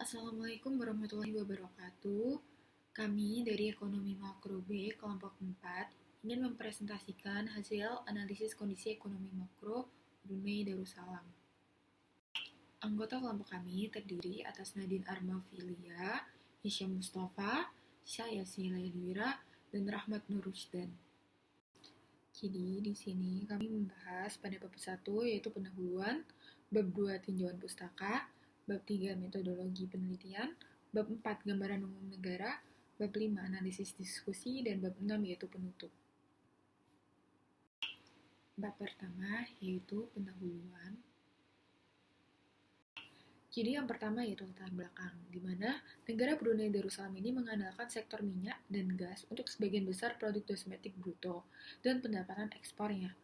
Assalamualaikum warahmatullahi wabarakatuh. Kami dari Ekonomi Makro B, kelompok 4, ingin mempresentasikan hasil analisis kondisi ekonomi makro Brunei Darussalam. Anggota kelompok kami terdiri atas Nadine Armafilia, Hisyam Mustafa, saya Sila Edwira, dan Rahmat Nur Rusdan. Jadi di sini kami membahas pada bab 1 yaitu pendahuluan, bab 2 tinjauan pustaka, bab 3 metodologi penelitian, bab 4 gambaran umum negara, bab 5 analisis diskusi, dan bab 6 yaitu penutup. Bab pertama yaitu pendahuluan. Jadi yang pertama yaitu latar belakang, di mana negara Brunei Darussalam ini mengandalkan sektor minyak dan gas untuk sebagian besar produk domestik bruto dan pendapatan ekspornya.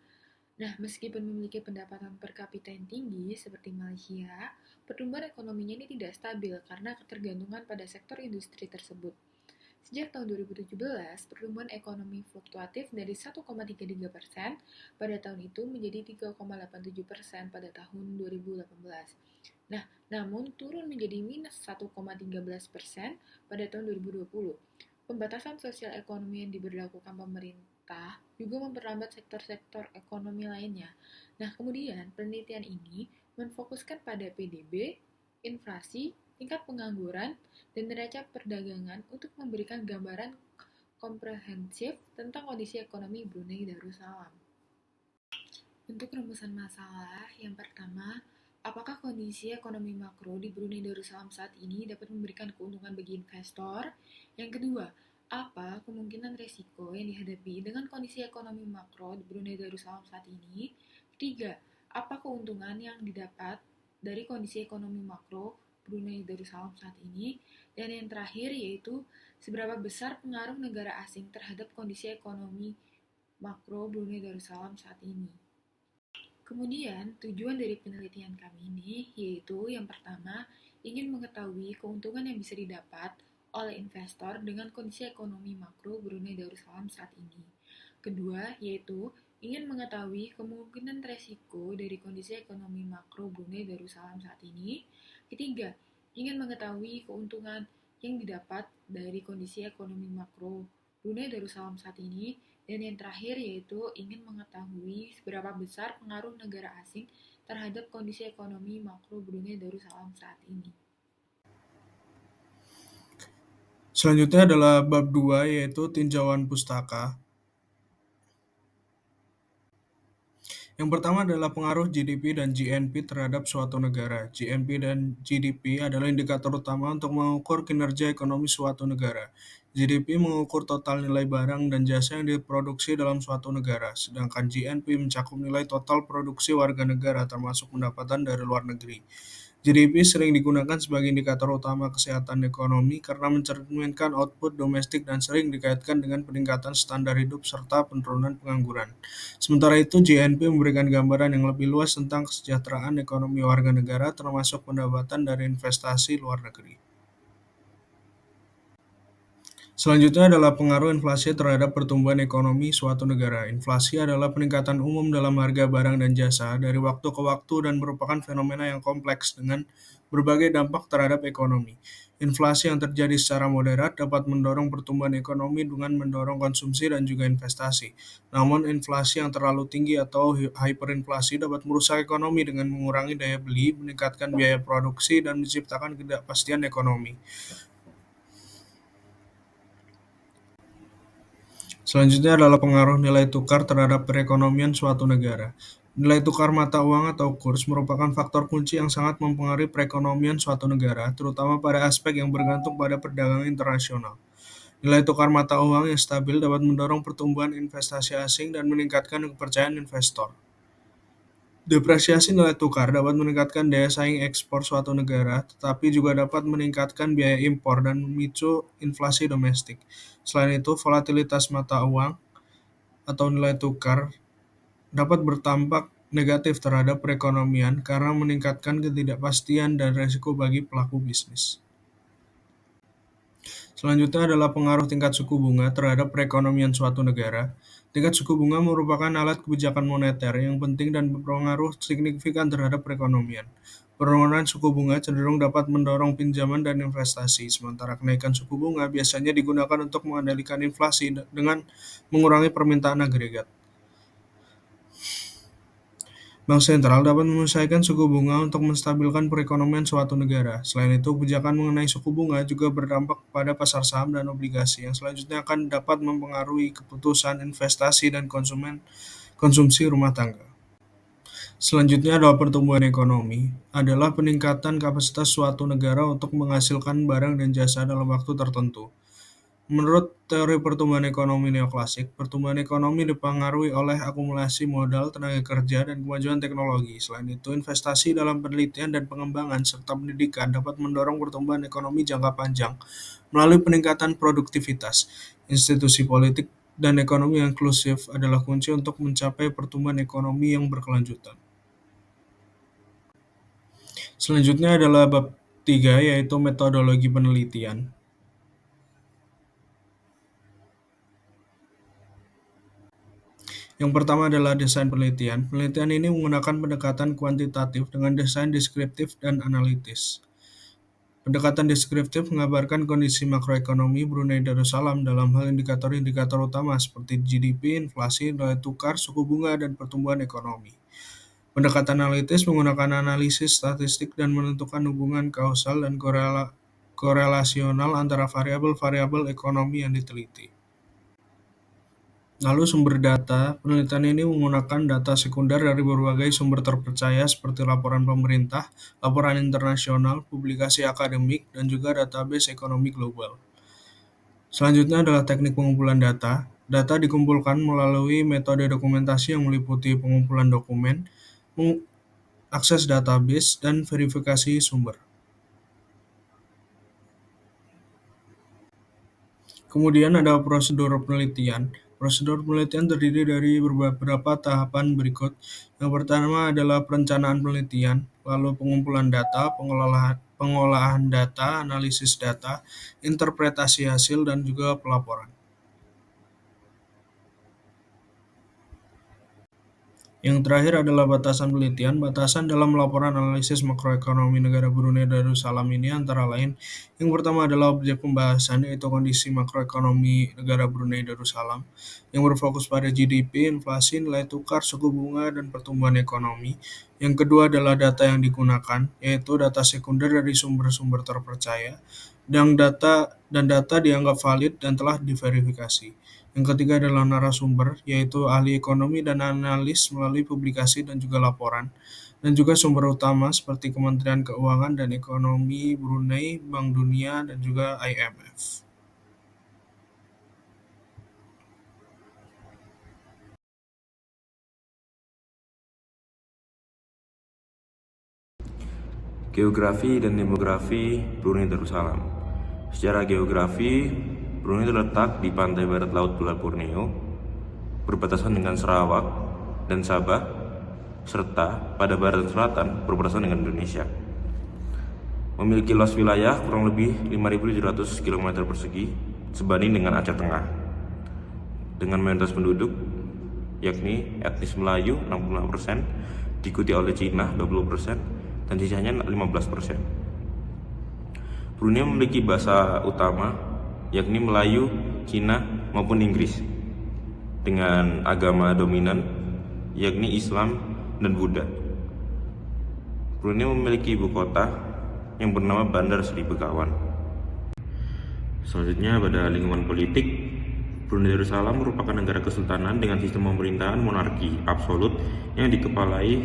Nah, meskipun memiliki pendapatan per kapita yang tinggi seperti Malaysia, pertumbuhan ekonominya ini tidak stabil karena ketergantungan pada sektor industri tersebut. Sejak tahun 2017, pertumbuhan ekonomi fluktuatif dari 1,33% pada tahun itu menjadi 3,87% pada tahun 2018. Nah, namun turun menjadi minus 1,13% pada tahun 2020. Pembatasan sosial ekonomi yang diberlakukan pemerintah juga memperlambat sektor-sektor ekonomi lainnya. Nah, kemudian penelitian ini memfokuskan pada PDB, inflasi, tingkat pengangguran, dan neraca perdagangan untuk memberikan gambaran komprehensif tentang kondisi ekonomi Brunei Darussalam. Untuk rumusan masalah, yang pertama, apakah kondisi ekonomi makro di Brunei Darussalam saat ini dapat memberikan keuntungan bagi investor? Yang kedua, apa kemungkinan resiko yang dihadapi dengan kondisi ekonomi makro di Brunei Darussalam saat ini? Ketiga, apa keuntungan yang didapat dari kondisi ekonomi makro Brunei Darussalam saat ini? Dan yang terakhir yaitu seberapa besar pengaruh negara asing terhadap kondisi ekonomi makro Brunei Darussalam saat ini. Kemudian, tujuan dari penelitian kami ini yaitu yang pertama, ingin mengetahui keuntungan yang bisa didapat oleh investor dengan kondisi ekonomi makro Brunei Darussalam saat ini. Kedua, yaitu ingin mengetahui kemungkinan resiko dari kondisi ekonomi makro Brunei Darussalam saat ini. Ketiga, ingin mengetahui keuntungan yang didapat dari kondisi ekonomi makro Brunei Darussalam saat ini. Dan yang terakhir yaitu ingin mengetahui seberapa besar pengaruh negara asing terhadap kondisi ekonomi makro Brunei Darussalam saat ini. Selanjutnya adalah bab 2 yaitu tinjauan pustaka. Yang pertama adalah pengaruh GDP dan GNP terhadap suatu negara. GNP dan GDP adalah indikator utama untuk mengukur kinerja ekonomi suatu negara. GDP mengukur total nilai barang dan jasa yang diproduksi dalam suatu negara, sedangkan GNP mencakup nilai total produksi warga negara termasuk pendapatan dari luar negeri. GDP sering digunakan sebagai indikator utama kesehatan ekonomi karena mencerminkan output domestik dan sering dikaitkan dengan peningkatan standar hidup serta penurunan pengangguran. Sementara itu, GNP memberikan gambaran yang lebih luas tentang kesejahteraan ekonomi warga negara termasuk pendapatan dari investasi luar negeri. Selanjutnya adalah pengaruh inflasi terhadap pertumbuhan ekonomi suatu negara. Inflasi adalah peningkatan umum dalam harga barang dan jasa dari waktu ke waktu dan merupakan fenomena yang kompleks dengan berbagai dampak terhadap ekonomi. Inflasi yang terjadi secara moderat dapat mendorong pertumbuhan ekonomi dengan mendorong konsumsi dan juga investasi. Namun, inflasi yang terlalu tinggi atau hyperinflasi dapat merusak ekonomi dengan mengurangi daya beli, meningkatkan biaya produksi, dan menciptakan ketidakpastian ekonomi. Selanjutnya adalah pengaruh nilai tukar terhadap perekonomian suatu negara. Nilai tukar mata uang atau kurs merupakan faktor kunci yang sangat mempengaruhi perekonomian suatu negara, terutama pada aspek yang bergantung pada perdagangan internasional. Nilai tukar mata uang yang stabil dapat mendorong pertumbuhan investasi asing dan meningkatkan kepercayaan investor. Depresiasi nilai tukar dapat meningkatkan daya saing ekspor suatu negara, tetapi juga dapat meningkatkan biaya impor dan memicu inflasi domestik. Selain itu, volatilitas mata uang atau nilai tukar dapat berdampak negatif terhadap perekonomian karena meningkatkan ketidakpastian dan risiko bagi pelaku bisnis. Selanjutnya adalah pengaruh tingkat suku bunga terhadap perekonomian suatu negara. Tingkat suku bunga merupakan alat kebijakan moneter yang penting dan berpengaruh signifikan terhadap perekonomian. Penurunan suku bunga cenderung dapat mendorong pinjaman dan investasi, sementara kenaikan suku bunga biasanya digunakan untuk mengendalikan inflasi dengan mengurangi permintaan agregat. Bank sentral dapat menyesuaikan suku bunga untuk menstabilkan perekonomian suatu negara. Selain itu, kebijakan mengenai suku bunga juga berdampak pada pasar saham dan obligasi yang selanjutnya akan dapat mempengaruhi keputusan investasi dan konsumsi rumah tangga. Selanjutnya adalah pertumbuhan ekonomi, adalah peningkatan kapasitas suatu negara untuk menghasilkan barang dan jasa dalam waktu tertentu. Menurut teori pertumbuhan ekonomi neoklasik, pertumbuhan ekonomi dipengaruhi oleh akumulasi modal, tenaga kerja, dan kemajuan teknologi. Selain itu, investasi dalam penelitian dan pengembangan serta pendidikan dapat mendorong pertumbuhan ekonomi jangka panjang melalui peningkatan produktivitas. Institusi politik dan ekonomi yang inklusif adalah kunci untuk mencapai pertumbuhan ekonomi yang berkelanjutan. Selanjutnya adalah bab 3, yaitu metodologi penelitian. Yang pertama adalah desain penelitian. Penelitian ini menggunakan pendekatan kuantitatif dengan desain deskriptif dan analitis. Pendekatan deskriptif mengabarkan kondisi makroekonomi Brunei Darussalam dalam hal indikator-indikator utama seperti GDP, inflasi, nilai tukar, suku bunga, dan pertumbuhan ekonomi. Pendekatan analitis menggunakan analisis statistik dan menentukan hubungan kausal dan korelasional antara variabel-variabel ekonomi yang diteliti. Lalu sumber data, penelitian ini menggunakan data sekunder dari berbagai sumber terpercaya seperti laporan pemerintah, laporan internasional, publikasi akademik, dan juga database ekonomi global. Selanjutnya adalah teknik pengumpulan data. Data dikumpulkan melalui metode dokumentasi yang meliputi pengumpulan dokumen, akses database, dan verifikasi sumber. Kemudian ada prosedur penelitian. Prosedur penelitian terdiri dari beberapa tahapan berikut. Yang pertama adalah perencanaan penelitian, lalu pengumpulan data, pengolahan data, analisis data, interpretasi hasil, dan juga pelaporan. Yang terakhir adalah batasan penelitian. Batasan dalam laporan analisis makroekonomi negara Brunei Darussalam ini antara lain, yang pertama adalah objek pembahasan yaitu kondisi makroekonomi negara Brunei Darussalam yang berfokus pada GDP, inflasi, nilai tukar, suku bunga, dan pertumbuhan ekonomi. Yang kedua adalah data yang digunakan, yaitu data sekunder dari sumber-sumber terpercaya, dan data dianggap valid dan telah diverifikasi. Yang ketiga adalah narasumber, yaitu ahli ekonomi dan analis melalui publikasi dan juga laporan. Dan juga sumber utama seperti Kementerian Keuangan dan Ekonomi Brunei, Bank Dunia, dan juga IMF. Geografi dan demografi Brunei Darussalam. Secara geografi, Brunei terletak di pantai barat Laut Pulau Borneo, berbatasan dengan Sarawak dan Sabah, serta pada barat dan selatan berbatasan dengan Indonesia. Memiliki luas wilayah kurang lebih 5.700 km persegi sebanding dengan Aceh Tengah, dengan mayoritas penduduk yakni etnis Melayu 65%, diikuti oleh Cina 20%, dan sisanya 15%. Brunei memiliki bahasa utama yakni Melayu, Cina, maupun Inggris, dengan agama dominan yakni Islam dan Buddha. Brunei memiliki ibu kota yang bernama Bandar Seri Begawan. Selanjutnya pada lingkungan politik, Brunei Darussalam merupakan negara kesultanan dengan sistem pemerintahan monarki absolut yang dikepalai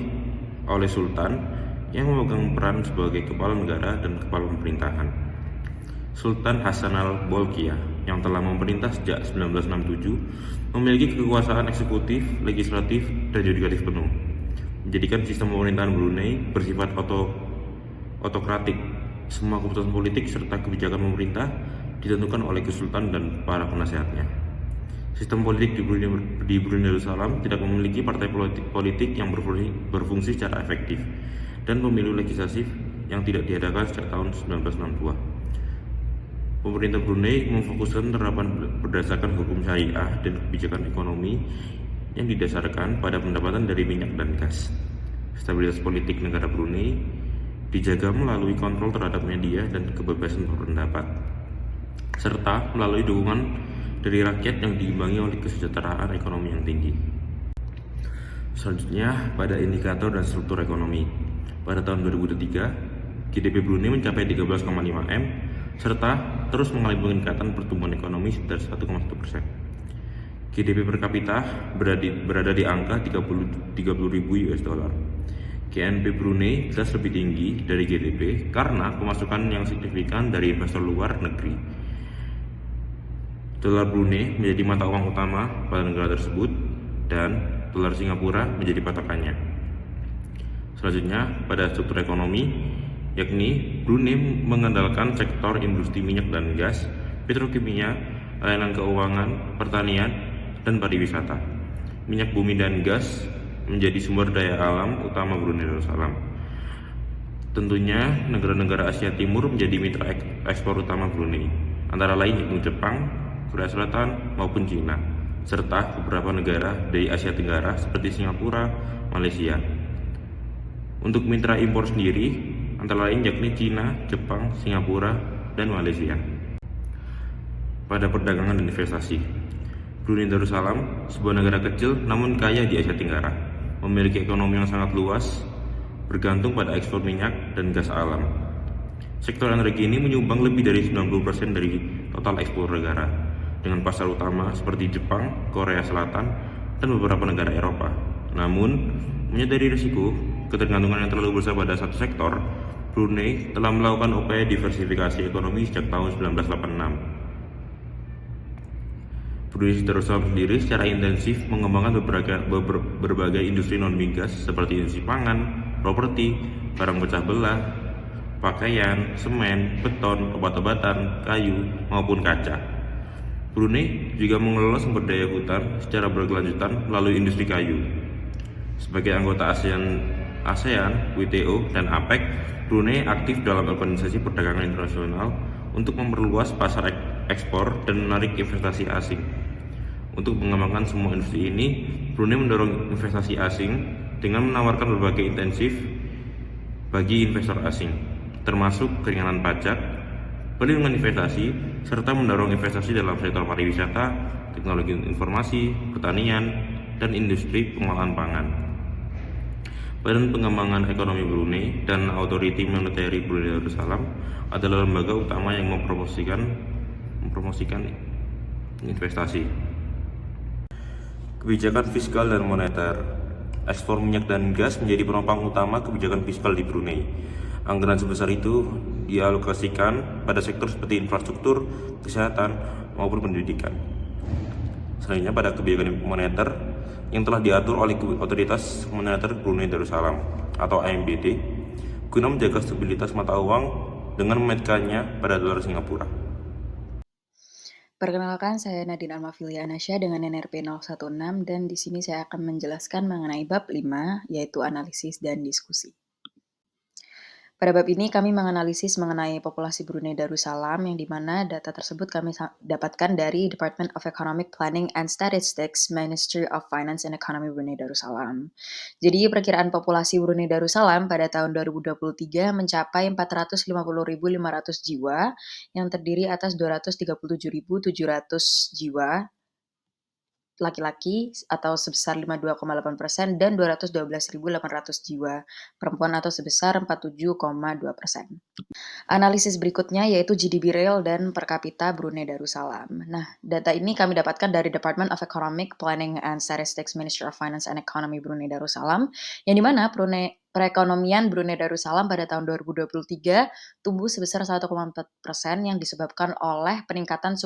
oleh sultan yang memegang peran sebagai kepala negara dan kepala pemerintahan. Sultan Hasan al-Bolkiah yang telah memerintah sejak 1967 memiliki kekuasaan eksekutif, legislatif, dan yudikatif penuh, menjadikan sistem pemerintahan Brunei bersifat otokratik. Semua keputusan politik serta kebijakan pemerintah ditentukan oleh kesultan dan para penasehatnya. Sistem politik di Brunei Darussalam tidak memiliki partai politik yang berfungsi secara efektif dan pemilu legislatif yang tidak diadakan sejak tahun 1962. Pemerintah Brunei memfokuskan penerapan berdasarkan hukum syariah dan kebijakan ekonomi yang didasarkan pada pendapatan dari minyak dan gas. Stabilitas politik negara Brunei dijaga melalui kontrol terhadap media dan kebebasan berpendapat, serta melalui dukungan dari rakyat yang diimbangi oleh kesejahteraan ekonomi yang tinggi. Selanjutnya, pada indikator dan struktur ekonomi. Pada tahun 2023, GDP Brunei mencapai 13,5 M, serta terus mengalami peningkatan pertumbuhan ekonomi sebesar 1,1%. GDP per kapita berada di angka 30.000 US dollar. GNP Brunei jelas lebih tinggi dari GDP karena pemasukan yang signifikan dari investor luar negeri. Dolar Brunei menjadi mata uang utama pada negara tersebut dan dolar Singapura menjadi patokannya. Selanjutnya, pada struktur ekonomi, yakni Brunei mengandalkan sektor industri minyak dan gas, petrokimia, layanan keuangan, pertanian, dan pariwisata. Minyak bumi dan gas menjadi sumber daya alam utama Brunei Darussalam. Tentunya, negara-negara Asia Timur menjadi mitra ekspor utama Brunei, antara lain yaitu Jepang, Korea Selatan, maupun Cina, serta beberapa negara dari Asia Tenggara seperti Singapura, Malaysia. Untuk mitra impor sendiri, antara lain yakni Cina, Jepang, Singapura, dan Malaysia. Pada perdagangan dan investasi, Brunei Darussalam, sebuah negara kecil namun kaya di Asia Tenggara, memiliki ekonomi yang sangat luas, bergantung pada ekspor minyak dan gas alam. Sektor energi ini menyumbang lebih dari 90% dari total ekspor negara, dengan pasar utama seperti Jepang, Korea Selatan, dan beberapa negara Eropa. Namun, menyadari risiko ketergantungan yang terlalu besar pada satu sektor, Brunei telah melakukan upaya diversifikasi ekonomi sejak tahun 1986. Brunei Darussalam sendiri secara intensif mengembangkan berbagai industri non-migas seperti industri pangan, properti, barang pecah belah, pakaian, semen, beton, obat-obatan, kayu, maupun kaca. Brunei juga mengelola sumber daya hutan secara berkelanjutan melalui industri kayu. Sebagai anggota ASEAN, WTO, dan APEC, Brunei aktif dalam organisasi perdagangan internasional untuk memperluas pasar ekspor dan menarik investasi asing. Untuk mengembangkan semua industri ini, Brunei mendorong investasi asing dengan menawarkan berbagai insentif bagi investor asing, termasuk keringanan pajak, perlindungan investasi, serta mendorong investasi dalam sektor pariwisata, teknologi informasi, pertanian, dan industri pengolahan pangan. Badan Pengembangan Ekonomi Brunei dan Authority Monetary Brunei Darussalam adalah lembaga utama yang mempromosikan investasi. Kebijakan fiskal dan moneter. Ekspor minyak dan gas menjadi penopang utama kebijakan fiskal di Brunei. Anggaran sebesar itu dialokasikan pada sektor seperti infrastruktur, kesehatan, maupun pendidikan. Selanjutnya pada kebijakan moneter yang telah diatur oleh Otoritas Moneter Brunei Darussalam atau AMBD guna menjaga stabilitas mata uang dengan memainkannya pada dolar Singapura. Perkenalkan, saya Nadine Almafilia Anasya dengan NRP 016 dan di sini saya akan menjelaskan mengenai bab 5 yaitu analisis dan diskusi. Pada bab ini kami menganalisis mengenai populasi Brunei Darussalam yang dimana data tersebut kami dapatkan dari Department of Economic Planning and Statistics, Ministry of Finance and Economy Brunei Darussalam. Jadi perkiraan populasi Brunei Darussalam pada tahun 2023 mencapai 450.500 jiwa yang terdiri atas 237.700 jiwa laki-laki atau sebesar 52,8% dan 212.800 jiwa perempuan atau sebesar 47,2%. Analisis berikutnya yaitu GDP real dan per kapita Brunei Darussalam. Nah, data ini kami dapatkan dari Department of Economic Planning and Statistics, Ministry of Finance and Economy Brunei Darussalam, yang dimana perekonomian Brunei Darussalam pada tahun 2023 tumbuh sebesar 1,4% yang disebabkan oleh peningkatan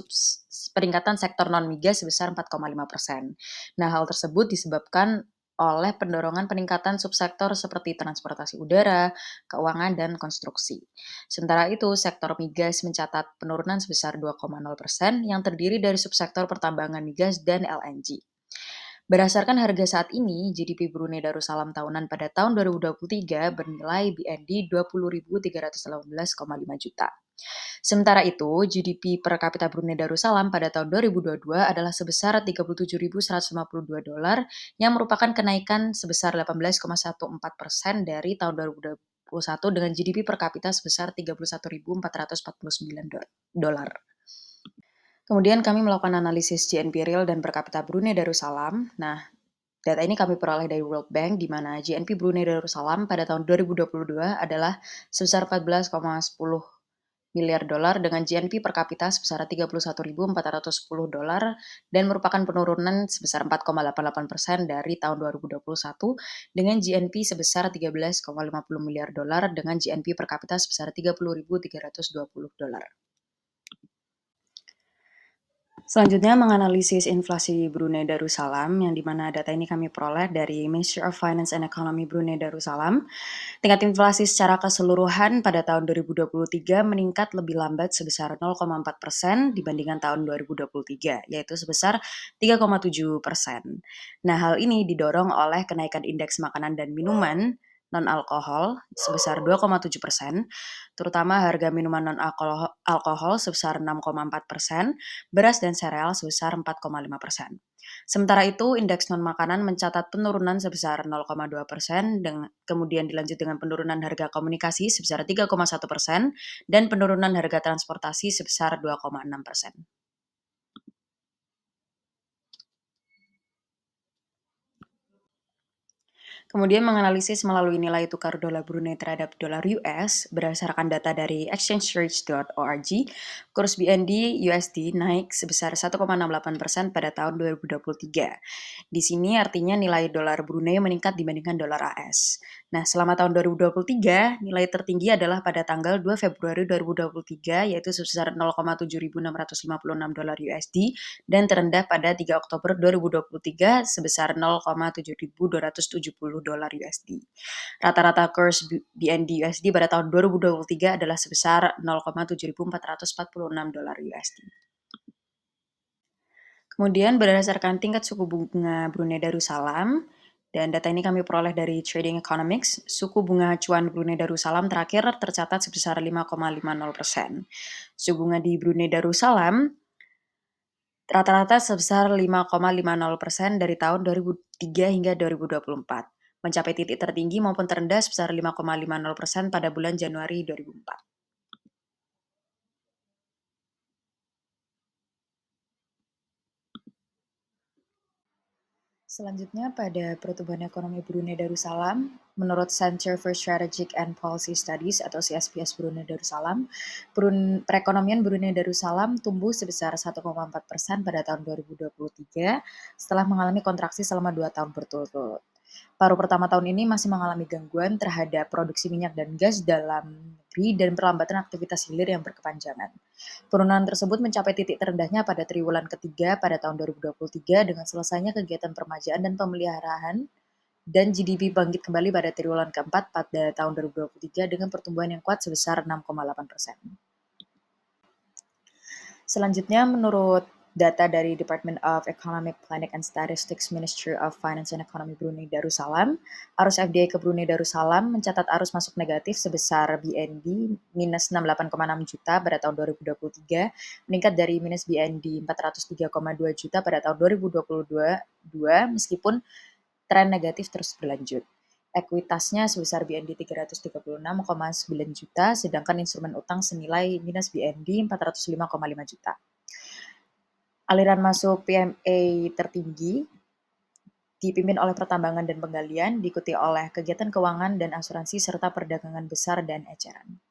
sektor non-migas sebesar 4,5%. Nah, hal tersebut disebabkan oleh pendorongan peningkatan subsektor seperti transportasi udara, keuangan, dan konstruksi. Sementara itu, sektor migas mencatat penurunan sebesar 2,0% yang terdiri dari subsektor pertambangan migas dan LNG. Berdasarkan harga saat ini, GDP Brunei Darussalam tahunan pada tahun 2023 bernilai BND 20.318,5 juta. Sementara itu, GDP per kapita Brunei Darussalam pada tahun 2022 adalah sebesar 37.152 dolar yang merupakan kenaikan sebesar 18,14% dari tahun dengan GDP per kapita sebesar $31.449. Kemudian kami melakukan analisis GNP real dan per kapita Brunei Darussalam. Nah, data ini kami peroleh dari World Bank, di mana GNP Brunei Darussalam pada tahun 2022 adalah sebesar 14,10 miliar dolar dengan GNP per kapita sebesar $31.410 dan merupakan penurunan sebesar 4,88% dari tahun 2021 dengan GNP sebesar $13,50 miliar dengan GNP per kapita sebesar $30.320. Selanjutnya menganalisis inflasi Brunei Darussalam, yang dimana data ini kami peroleh dari Ministry of Finance and Economy Brunei Darussalam. Tingkat inflasi secara keseluruhan pada tahun 2023 meningkat lebih lambat sebesar 0,4% dibandingkan tahun 2023, yaitu sebesar 3,7%. Nah, hal ini didorong oleh kenaikan indeks makanan dan minuman non-alkohol sebesar 2,7%, terutama harga minuman non-alkohol sebesar 6,4%, beras dan sereal sebesar 4,5%. Sementara itu, indeks non-makanan mencatat penurunan sebesar 0,2%, kemudian dilanjut dengan penurunan harga komunikasi sebesar 3,1%, dan penurunan harga transportasi sebesar 2,6%. Kemudian menganalisis melalui nilai tukar dolar Brunei terhadap dolar US berdasarkan data dari exchangerate.org, kurs BND USD naik sebesar 1,68% pada tahun 2023. Di sini artinya nilai dolar Brunei meningkat dibandingkan dolar AS. Nah, selama tahun 2023, nilai tertinggi adalah pada tanggal 2 Februari 2023, yaitu sebesar $0,7656 USD, dan terendah pada 3 Oktober 2023 sebesar $0,7270 USD. Rata-rata kurs BND USD pada tahun 2023 adalah sebesar $0,7446 USD. Kemudian berdasarkan tingkat suku bunga Brunei Darussalam, dan data ini kami peroleh dari Trading Economics, suku bunga acuan Brunei Darussalam terakhir tercatat sebesar 5,50%. Suku bunga di Brunei Darussalam rata-rata sebesar 5,50% dari tahun 2003 hingga 2024, mencapai titik tertinggi maupun terendah sebesar 5,50% pada bulan Januari 2004. Selanjutnya pada pertumbuhan ekonomi Brunei Darussalam, menurut Center for Strategic and Policy Studies atau CSPS Brunei Darussalam, perekonomian Brunei Darussalam tumbuh sebesar 1,4% pada tahun 2023 setelah mengalami kontraksi selama 2 tahun berturut-turut. Paruh pertama tahun ini masih mengalami gangguan terhadap produksi minyak dan gas dalam negeri dan perlambatan aktivitas hilir yang berkepanjangan. Penurunan tersebut mencapai titik terendahnya pada triwulan ketiga pada tahun 2023 dengan selesainya kegiatan permajaan dan pemeliharaan, dan GDP bangkit kembali pada triwulan keempat pada tahun 2023 dengan pertumbuhan yang kuat sebesar 6,8%. Selanjutnya, menurut data dari Department of Economic Planning and Statistics Ministry of Finance and Economy Brunei Darussalam, arus FDI ke Brunei Darussalam mencatat arus masuk negatif sebesar BND minus 68,6 juta pada tahun 2023, meningkat dari minus BND 403,2 juta pada tahun 2022 meskipun tren negatif terus berlanjut. Ekuitasnya sebesar BND 336,9 juta, sedangkan instrumen utang senilai minus BND 405,5 juta. Aliran masuk PMA tertinggi dipimpin oleh pertambangan dan penggalian, diikuti oleh kegiatan keuangan dan asuransi serta perdagangan besar dan eceran.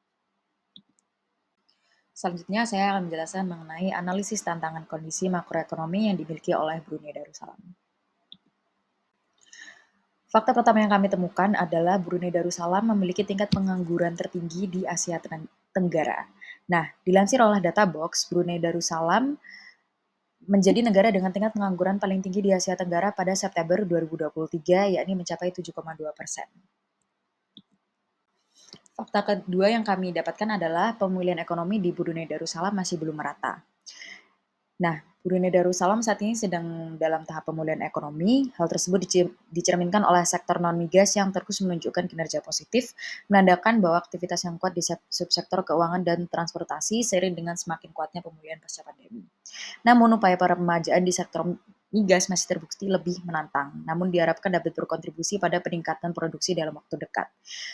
Selanjutnya saya akan menjelaskan mengenai analisis tantangan kondisi makroekonomi yang dimiliki oleh Brunei Darussalam. Fakta pertama yang kami temukan adalah Brunei Darussalam memiliki tingkat pengangguran tertinggi di Asia Tenggara. Nah, dilansir oleh Databox, Brunei Darussalam menjadi negara dengan tingkat pengangguran paling tinggi di Asia Tenggara pada September 2023, yakni mencapai 7,2%. Fakta kedua yang kami dapatkan adalah pemulihan ekonomi di Brunei Darussalam masih belum merata. Nah, Brunei Darussalam saat ini sedang dalam tahap pemulihan ekonomi. Hal tersebut dicerminkan oleh sektor non-migas yang terus menunjukkan kinerja positif, menandakan bahwa aktivitas yang kuat di subsektor keuangan dan transportasi seiring dengan semakin kuatnya pemulihan pasca pandemi. Namun, upaya para pemajaan di sektor migas masih terbukti lebih menantang, namun diharapkan dapat berkontribusi pada peningkatan produksi dalam waktu dekat.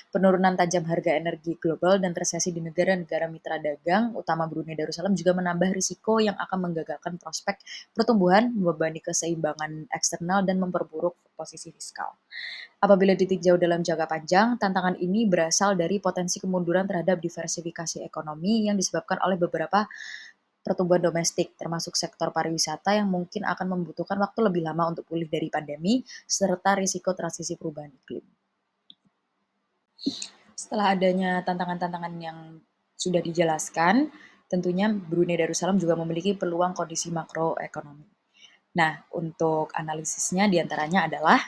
Penurunan tajam harga energi global dan resesi di negara-negara mitra dagang, utama Brunei Darussalam, juga menambah risiko yang akan menggagalkan prospek pertumbuhan, membebani keseimbangan eksternal, dan memperburuk posisi fiskal. Apabila ditinjau dalam jangka panjang, tantangan ini berasal dari potensi kemunduran terhadap diversifikasi ekonomi yang disebabkan oleh beberapa pertumbuhan domestik, termasuk sektor pariwisata yang mungkin akan membutuhkan waktu lebih lama untuk pulih dari pandemi, serta risiko transisi perubahan iklim. Setelah adanya tantangan-tantangan yang sudah dijelaskan, tentunya Brunei Darussalam juga memiliki peluang kondisi makroekonomi. Nah, untuk analisisnya diantaranya adalah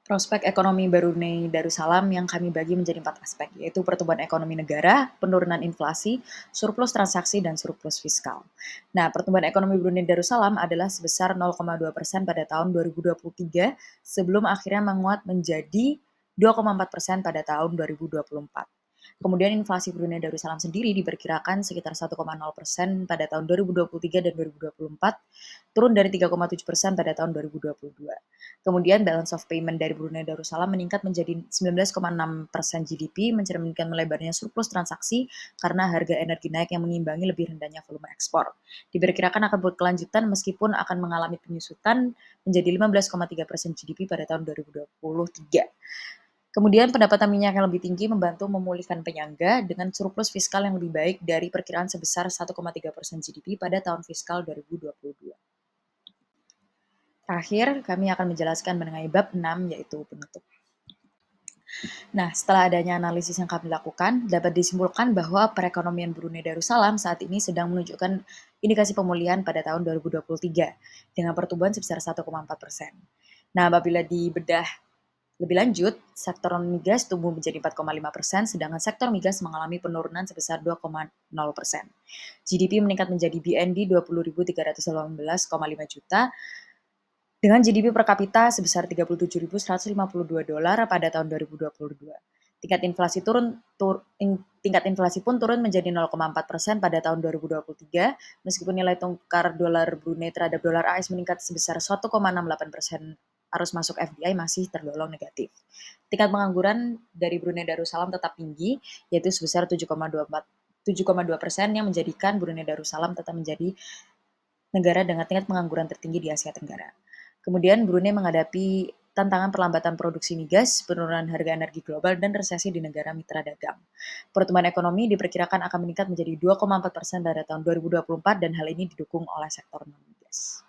prospek ekonomi Brunei Darussalam yang kami bagi menjadi 4 aspek, yaitu pertumbuhan ekonomi negara, penurunan inflasi, surplus transaksi, dan surplus fiskal. Nah, pertumbuhan ekonomi Brunei Darussalam adalah sebesar 0,2% pada tahun 2023, sebelum akhirnya menguat menjadi 2,4% pada tahun 2024. Kemudian inflasi Brunei Darussalam sendiri diperkirakan sekitar 1,0% pada tahun 2023 dan 2024, turun dari 3,7% pada tahun 2022. Kemudian balance of payment dari Brunei Darussalam meningkat menjadi 19,6% GDP, mencerminkan melebarnya surplus transaksi karena harga energi naik yang mengimbangi lebih rendahnya volume ekspor. Diperkirakan akan berkelanjutan meskipun akan mengalami penyusutan menjadi 15,3% GDP pada tahun 2023. Kemudian pendapatan minyak yang lebih tinggi membantu memulihkan penyangga dengan surplus fiskal yang lebih baik dari perkiraan sebesar 1,3% GDP pada tahun fiskal 2022. Terakhir, kami akan menjelaskan mengenai bab 6, yaitu penutup. Nah, setelah adanya analisis yang kami lakukan, dapat disimpulkan bahwa perekonomian Brunei Darussalam saat ini sedang menunjukkan indikasi pemulihan pada tahun 2023 dengan pertumbuhan sebesar 1,4%. Nah, apabila dibedah lebih lanjut, sektor migas tumbuh menjadi 4,5%, sedangkan sektor migas mengalami penurunan sebesar 2,0%. GDP meningkat menjadi BND 20.318,5 juta, dengan GDP per kapita sebesar $37.152 pada tahun 2022. Tingkat inflasi pun turun menjadi 0,4% pada tahun 2023, meskipun nilai tukar dolar Brunei terhadap dolar AS meningkat sebesar 1,68%. Arus masuk FDI masih tergolong negatif. Tingkat pengangguran dari Brunei Darussalam tetap tinggi, yaitu sebesar 7,2% yang menjadikan Brunei Darussalam tetap menjadi negara dengan tingkat pengangguran tertinggi di Asia Tenggara. Kemudian Brunei menghadapi tantangan perlambatan produksi migas, penurunan harga energi global, dan resesi di negara mitra dagang. Pertumbuhan ekonomi diperkirakan akan meningkat menjadi 2,4% pada tahun 2024 dan hal ini didukung oleh sektor non-migas.